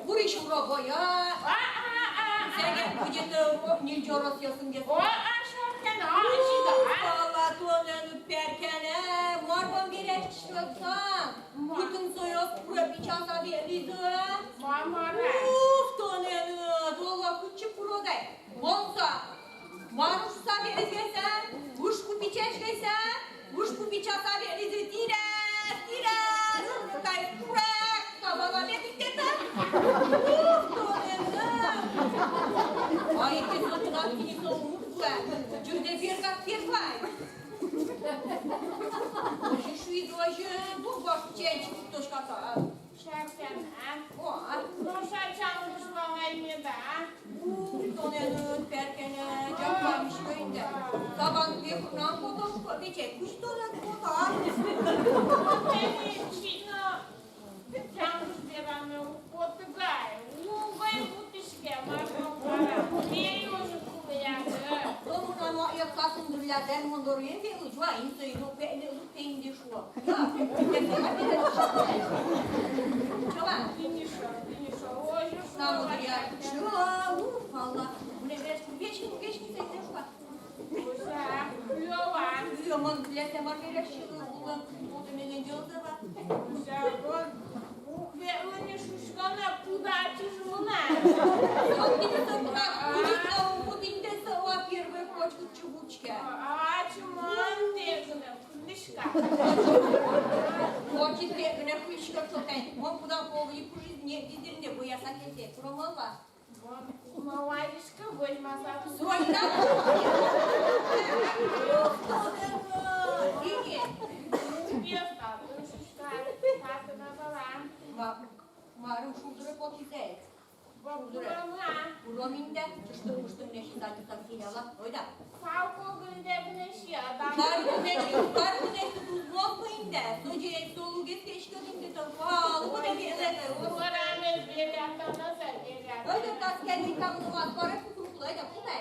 Буричем робоя, Rosyasın diye. O aşağıdan ağacı da. Valla tuğanın üperkene, marban bir eşkısan. Bütün soyos pura bir çasa bir rizu. Mamara. Tuğanın, valla küçük pura da. Monsa, maruşsa bir rizgesen, vuşku bir çeşkesen, vuşku bir çasa bir rizu. Tira, kay pura, kabala bir dikdeten. Tuğanın. Ay, ki satın kini soğumuş bu. Cüde bir kat bir fay. Hoje şu hoje bu baş çenç tutuş kata. Şerken ha. O, Noşa çalmış bana da. tonelin perkene caplamış köyünde. Taban bir kuran fotoğrafı bir çekmiş dolar fotoğraf. Beni çino. Çalmış bir anı. Portugal. Uvay mutişke. Marmara. Niye yoğun kuvvetli? Sonra ma yakasın durlardan munduruyor ve ucua insoyu peğne peğne şu. Ya, çaba. Dinişo. Hoje Sağ ol ya. Şu, valla. Bu ne beş gün sekte şu var. Uşak. Yovan. Yaman bilete var bir şey ulan o da menen jolda var. Uşak. Ve önce şuşkana kudaçı şuna. Hakikaten de bırak bu dinde sava bir ve koçku çubuçka. Açman degine kundişka. Koçu degine kuşka çoten. Mo budan kovuyu kujiz ne didirinde bu yasak ete. Promova. Małajszka, byłeś masaku. Soyda. İyi. Wiesta, to już tak nazwałam. Marım şuldura potite. Bo kurwa, Rominde çıstırmıştım neşin zaten tabii yala. Oyda. fałko gryzebne siada. Kargıneşti tuzmok mıydı? Soce solu geçkeşkadinde de pahalı bu ne bir ele. Kurame zbieriaka na zewie. Oyda tas kendi kamını var. Para kutuklu. Oyda bu ne?